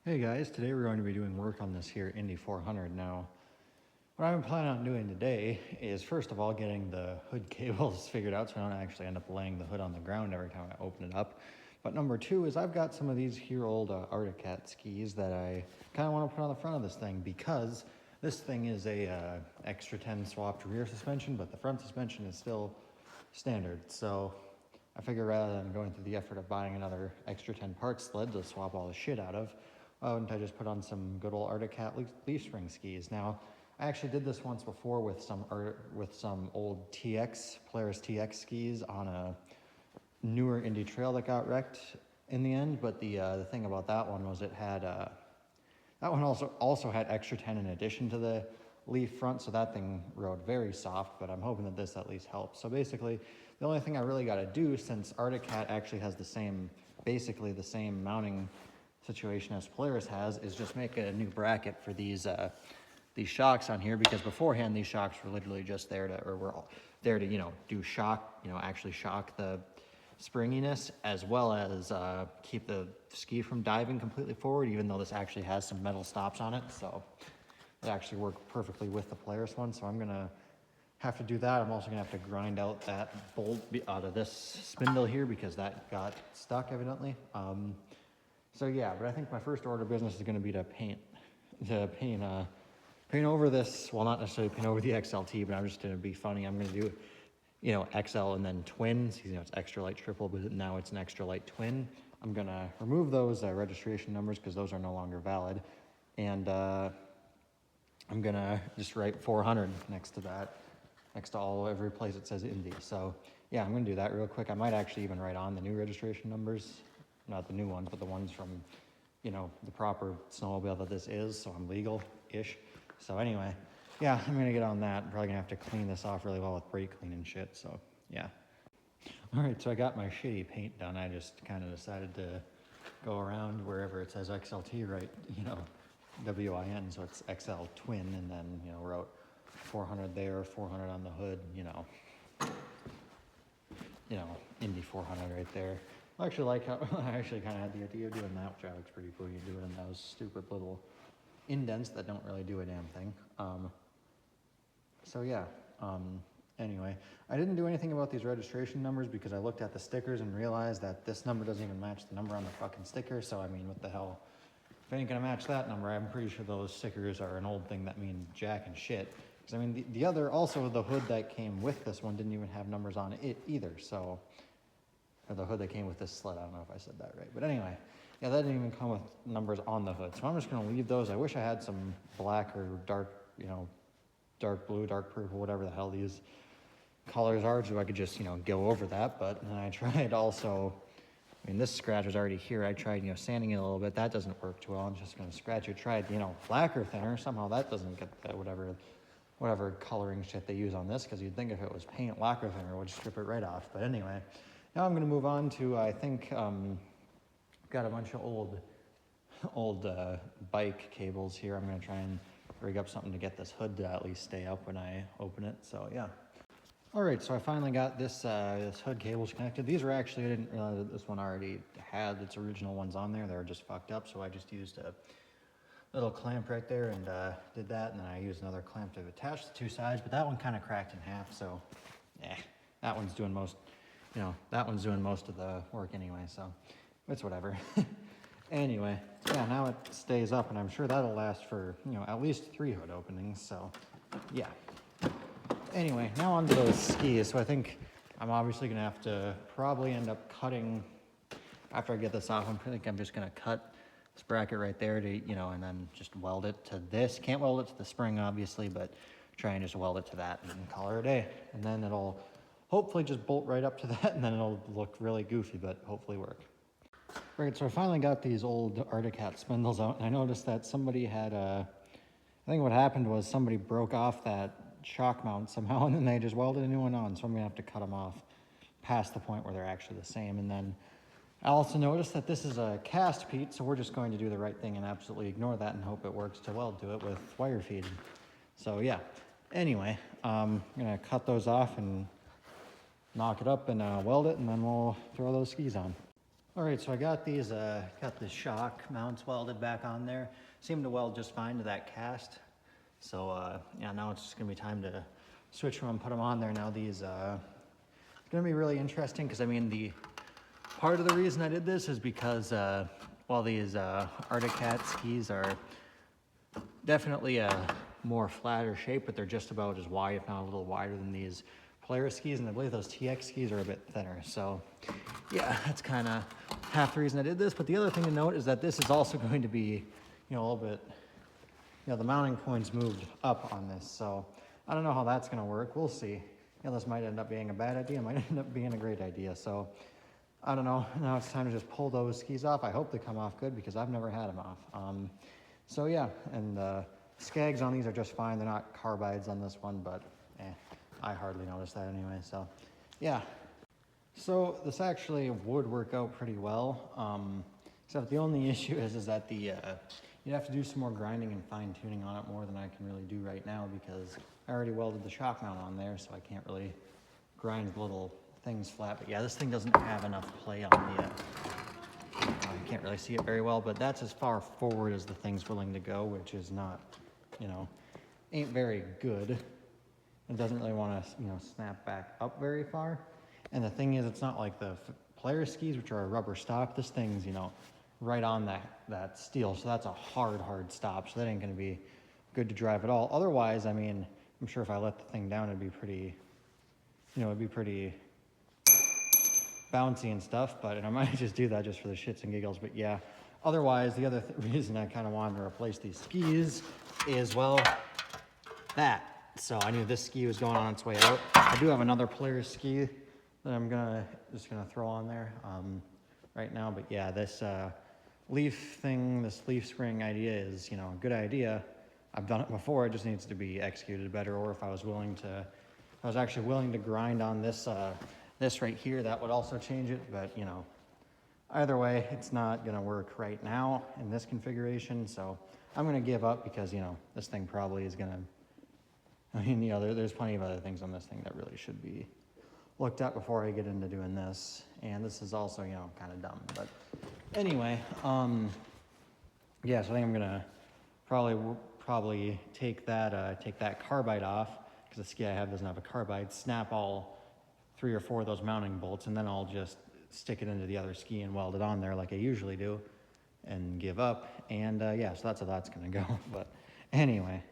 Hey guys, today we're going to be doing work on this here Indy 400. Now, what I'm planning on doing today is first of all getting the hood cables figured out so I don't actually end up laying the hood on the ground every time I open it up. But number two is I've got some of these here old Arctic Cat skis that I kind of want to put on the front of this thing because this thing is a extra 10 swapped rear suspension, but the front suspension is still standard. So I figure rather than going through the effort of buying another extra 10 part sled to swap all the shit out of, why wouldn't I just put on some good old Arctic Cat leaf spring skis? Now, I actually did this once before with some old Polaris TX skis on a newer Indy trail that got wrecked in the end. But the thing about that one was it had that one also had extra 10 in addition to the leaf front, so that thing rode very soft. But I'm hoping that this at least helps. So basically, the only thing I really got to do, since Arctic Cat actually has basically the same mounting situation as Polaris has, is just make a new bracket for these shocks on here, because beforehand these shocks were literally just there to do shock, actually shock the springiness as well as keep the ski from diving completely forward, even though this actually has some metal stops on it. So it actually worked perfectly with the Polaris one. So I'm gonna have to do that. I'm also gonna have to grind out that bolt out of this spindle here because that got stuck evidently. So yeah, but I think my first order of business is going to be to paint over this. Well, not necessarily paint over the XLT, but I'm just going to be funny. I'm going to do, XL and then twin. So, it's extra light triple, but now it's an extra light twin. I'm going to remove those registration numbers because those are no longer valid. And I'm going to just write 400 next to that, next to every place it says Indy. So yeah, I'm going to do that real quick. I might actually even write on the new registration numbers. Not the new ones, but the ones from, the proper snowmobile that this is, so I'm legal-ish. So anyway, yeah, I'm gonna get on that. I'm probably gonna have to clean this off really well with brake clean and shit, so yeah. All right, so I got my shitty paint done. I just kind of decided to go around wherever it says XLT, right, WIN, so it's XL twin, and then, wrote 400 there, 400 on the hood, Indy 400 right there. I actually like how I actually kind of had the idea of doing that, which I looks pretty cool. You do it in those stupid little indents that don't really do a damn thing. So yeah. Anyway, I didn't do anything about these registration numbers because I looked at the stickers and realized that this number doesn't even match the number on the fucking sticker. So I mean, what the hell? If it ain't gonna match that number, I'm pretty sure those stickers are an old thing that mean jack and shit. Because I mean, the hood that came with this one didn't even have numbers on it either. So. Or the hood that came with this sled. I don't know if I said that right. But anyway, yeah, that didn't even come with numbers on the hood. So I'm just going to leave those. I wish I had some black or dark, dark blue, dark purple, whatever the hell these colors are, so I could just, go over that. But then I tried also, this scratch is already here. I tried, sanding it a little bit. That doesn't work too well. I'm just going to scratch it. Tried, blacker thinner. Somehow that doesn't get the whatever coloring shit they use on this, because you'd think if it was paint, lacquer thinner, it would strip it right off. But anyway. Now I'm going to move on to, I think, got a bunch of old bike cables here. I'm going to try and rig up something to get this hood to at least stay up when I open it. So yeah. All right, so I finally got this hood cables connected. These are actually, I didn't realize that this one already had its original ones on there. They were just fucked up, so I just used a little clamp right there and did that, and then I used another clamp to attach the two sides, but that one kind of cracked in half, so that one's doing most of the work anyway, so it's whatever. Anyway, yeah, now it stays up, and I'm sure that'll last for, at least 3 hood openings, so yeah. Anyway, now onto those skis. So I think I'm obviously going to have to probably end up cutting, after I get this off, I think I'm just going to cut this bracket right there to, and then just weld it to this. Can't weld it to the spring, obviously, but try and just weld it to that and call it a day. And then it'll hopefully just bolt right up to that, and then it'll look really goofy, but hopefully work. Right, so I finally got these old Arctic Cat spindles out, and I noticed that somebody had I think what happened was somebody broke off that shock mount somehow, and then they just welded a new one on, so I'm going to have to cut them off past the point where they're actually the same. And then I also noticed that this is a cast Pete, so we're just going to do the right thing and absolutely ignore that and hope it works to weld to it with wire feed. So yeah, anyway, I'm going to cut those off and knock it up and weld it, and then we'll throw those skis on. All right, so I got these, got the shock mounts welded back on there. Seemed to weld just fine to that cast. So yeah, now it's just gonna be time to switch them and put them on there. Now these, it's gonna be really interesting because I mean, the part of the reason I did this is because, while these Arctic Cat skis are definitely a more flatter shape, but they're just about as wide, if not a little wider than these Polaris skis, and I believe those TX skis are a bit thinner. So yeah, that's kind of half the reason I did this. But the other thing to note is that this is also going to be, a little bit, the mounting points moved up on this. So I don't know how that's going to work. We'll see. This might end up being a bad idea, might end up being a great idea. So I don't know. Now it's time to just pull those skis off. I hope they come off good because I've never had them off. So yeah, and skags on these are just fine. They're not carbides on this one, but I hardly noticed that anyway. So yeah. So this actually would work out pretty well. Except the only issue is that the you'd have to do some more grinding and fine tuning on it more than I can really do right now because I already welded the shock mount on there, so I can't really grind the little things flat. But yeah, this thing doesn't have enough play on the, I can't really see it very well, but that's as far forward as the thing's willing to go, which is not, ain't very good. It doesn't really want to, snap back up very far. And the thing is, it's not like the Polaris skis, which are a rubber stop. This thing's, right on that steel. So that's a hard stop. So that ain't going to be good to drive at all. Otherwise, I mean, I'm sure if I let the thing down, it'd be pretty, bouncy and stuff. But I might just do that just for the shits and giggles. But yeah, otherwise, the other reason I kind of wanted to replace these skis is, well, that. So I knew this ski was going on its way out. I do have another Polaris ski that I'm just gonna throw on there right now. But yeah, this leaf thing, this leaf spring idea is, a good idea. I've done it before. It just needs to be executed better. Or if I was actually willing to grind on this this right here, that would also change it. But either way, it's not gonna work right now in this configuration. So I'm gonna give up because this thing probably is gonna. I mean, there's plenty of other things on this thing that really should be looked at before I get into doing this. And this is also, kind of dumb. But anyway, yeah, so I think I'm gonna probably take that carbide off because the ski I have doesn't have a carbide. Snap all 3 or 4 of those mounting bolts, and then I'll just stick it into the other ski and weld it on there like I usually do, and give up. And yeah, so that's how that's gonna go. But anyway.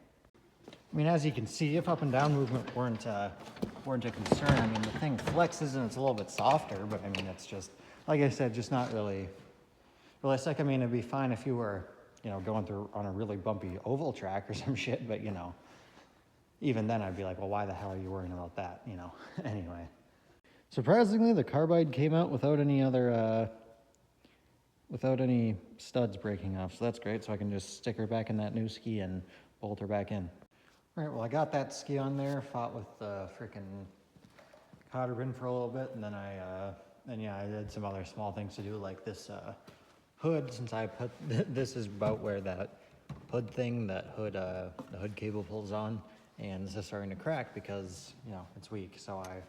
I mean, as you can see, if up and down movement weren't a concern, I mean, the thing flexes and it's a little bit softer, but I mean, it's just, like I said, just not really realistic. I mean, it'd be fine if you were, going through on a really bumpy oval track or some shit, but even then I'd be like, well, why the hell are you worrying about that, Anyway. Surprisingly, the carbide came out without any studs breaking off, so that's great. So I can just stick her back in that new ski and bolt her back in. All right, well, I got that ski on there, fought with the freaking cotter pin for a little bit, and then I did some other small things to do, like this hood, since I put, this is about where that hood thing, the hood cable pulls on, and this is starting to crack because, it's weak, so I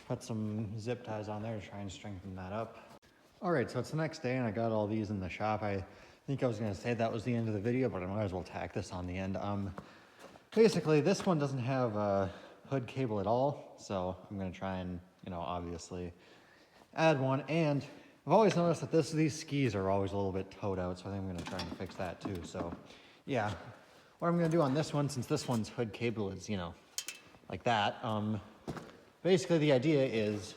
put some zip ties on there to try and strengthen that up. All right, so it's the next day, and I got all these in the shop. I think I was gonna say that was the end of the video, but I might as well tack this on the end. Basically, this one doesn't have a hood cable at all, so I'm going to try and, obviously add one. And I've always noticed that these skis are always a little bit towed out, so I think I'm going to try and fix that too. So, yeah, what I'm going to do on this one, since this one's hood cable is, like that, basically the idea is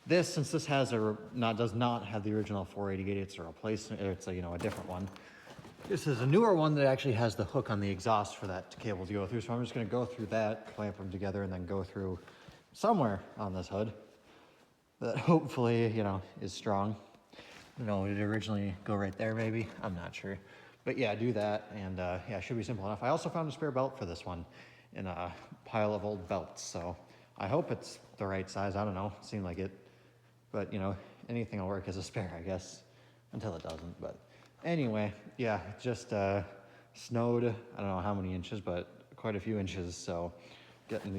this, since this has does not have the original 480 gate, it's a replacement, it's a different one. This is a newer one that actually has the hook on the exhaust for that cable to go through. So I'm just going to go through that, clamp them together, and then go through somewhere on this hood that hopefully, is strong. Did it originally go right there maybe? I'm not sure. But yeah, do that, and yeah, it should be simple enough. I also found a spare belt for this one in a pile of old belts. So I hope it's the right size. I don't know. It seemed like it. But, anything will work as a spare, I guess, until it doesn't. But anyway, yeah, it just snowed, I don't know how many inches, but quite a few inches, so putting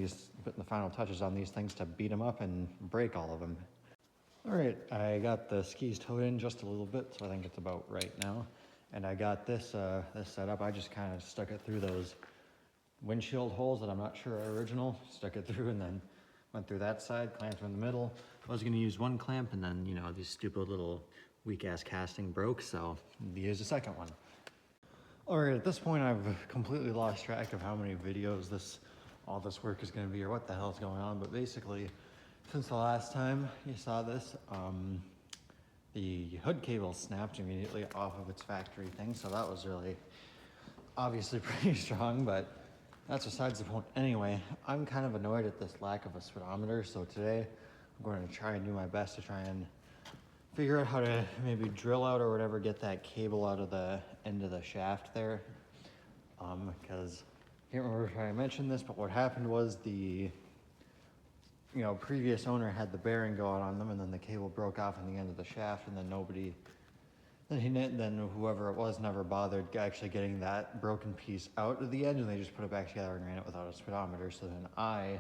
the final touches on these things to beat them up and break all of them. All right, I got the skis towed in just a little bit, so I think it's about right now. And I got this this set up. I just kind of stuck it through those windshield holes that I'm not sure are original. Stuck it through and then went through that side, clamped in the middle. I was gonna use one clamp and then, you know, these stupid little weak ass casting broke, so use a second one. All right, at this point I've completely lost track of how many videos all this work is gonna be or what the hell is going on, but basically, since the last time you saw this, the hood cable snapped immediately off of its factory thing, so that was really obviously pretty strong, but that's besides the point. Anyway, I'm kind of annoyed at this lack of a speedometer, so today I'm going to try and do my best to try and figure out how to maybe drill out or whatever, get that cable out of the end of the shaft there. Because I can't remember if I mentioned this, but what happened was the previous owner had the bearing go out on them, and then the cable broke off in the end of the shaft, and then whoever it was never bothered actually getting that broken piece out of the end, and they just put it back together and ran it without a speedometer. So then I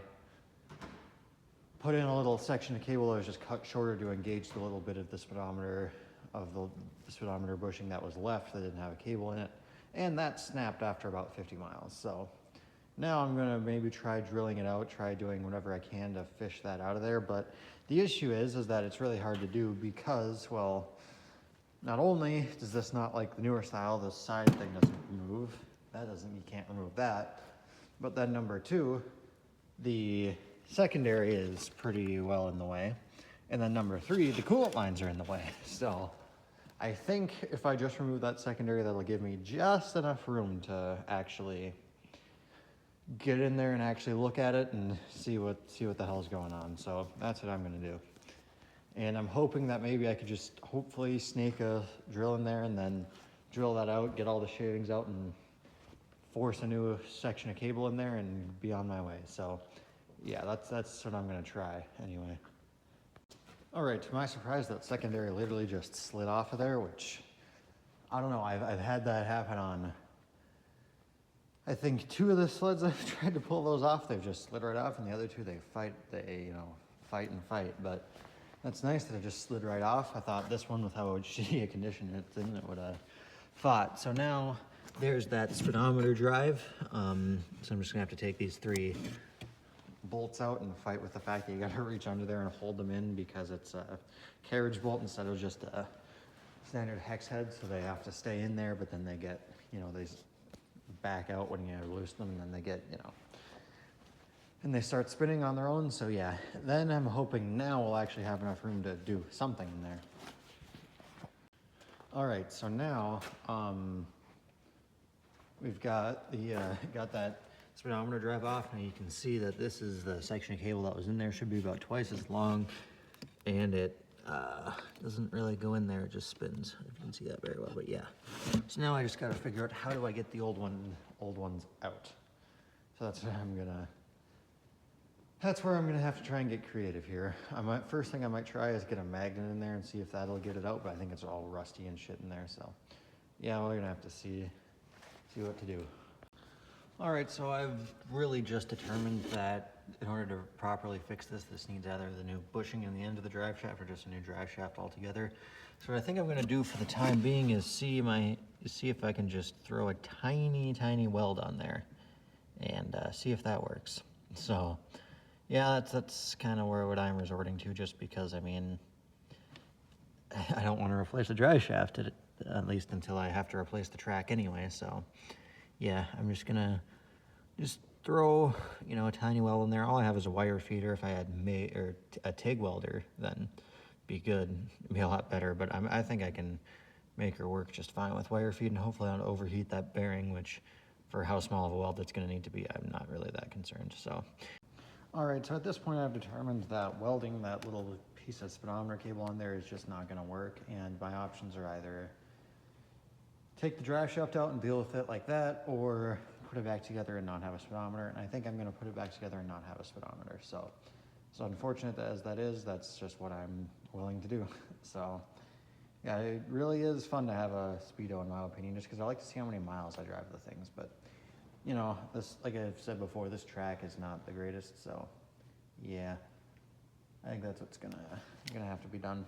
put in a little section of cable that was just cut shorter to engage the little bit of the speedometer bushing that was left that didn't have a cable in it, and that snapped after about 50 miles. So now I'm gonna maybe try drilling it out, try doing whatever I can to fish that out of there. But the issue is that it's really hard to do because, well, not only does this not, like the newer style, the side thing doesn't move. You can't remove that. But then number two, the secondary is pretty well in the way. And then number three, the coolant lines are in the way. So I think if I just remove that secondary, that'll give me just enough room to actually get in there and actually look at it and see what the hell's going on. So that's what I'm gonna do. And I'm hoping that maybe I could just hopefully snake a drill in there and then drill that out, get all the shavings out, and force a new section of cable in there and be on my way. So yeah, that's what I'm gonna try anyway. All right, to my surprise, that secondary literally just slid off of there, which I don't know. I've had that happen on, I think, 2 of the sleds I've tried to pull those off. They've just slid right off, and the other 2 they fight and fight. But that's nice that it just slid right off. I thought this one, with how shitty a condition it's in, it would have fought. So now there's that speedometer drive. So I'm just gonna have to take these 3 bolts out and fight with the fact that you gotta reach under there and hold them in because it's a carriage bolt instead of just a standard hex head. So they have to stay in there, but then they get, they back out when you loosen them, and then they get, and they start spinning on their own. So yeah, then I'm hoping now we'll actually have enough room to do something in there. All right, so now we've got that speedometer drive off, and you can see that this is the section of cable that was in there. Should be about twice as long, and it doesn't really go in there, it just spins. If you can see that very well, but yeah. So now I just gotta figure out how do I get the old ones out. So that's where I'm gonna have to try and get creative here. First thing I might try is get a magnet in there and see if that'll get it out, but I think it's all rusty and shit in there, so yeah, we're gonna have to see what to do. All right, so I've really just determined that in order to properly fix this needs either the new bushing in the end of the drive shaft or just a new drive shaft altogether. So what I think I'm gonna do for the time being is see if I can just throw a tiny weld on there and see if that works. So yeah, that's kind of what I'm resorting to, just because, I mean, I don't want to replace the drive shaft at least until I have to replace the track anyway. So yeah, I'm just gonna throw, a tiny weld in there. All I have is a wire feeder. If I had a TIG welder, then be good. It'd be a lot better, but I think I can make her work just fine with wire feed, and hopefully I don't overheat that bearing, which for how small of a weld it's gonna need to be, I'm not really that concerned. So all right, so at this point I've determined that welding that little piece of speedometer cable on there is just not gonna work, and my options are either take the drive shaft out and deal with it like that, or put it back together and not have a speedometer. And I think I'm gonna put it back together and not have a speedometer. So unfortunate as that is, that's just what I'm willing to do. So yeah, it really is fun to have a Speedo in my opinion, just because I like to see how many miles I drive the things. But this, like I've said before, this track is not the greatest, so yeah. I think that's what's gonna have to be done.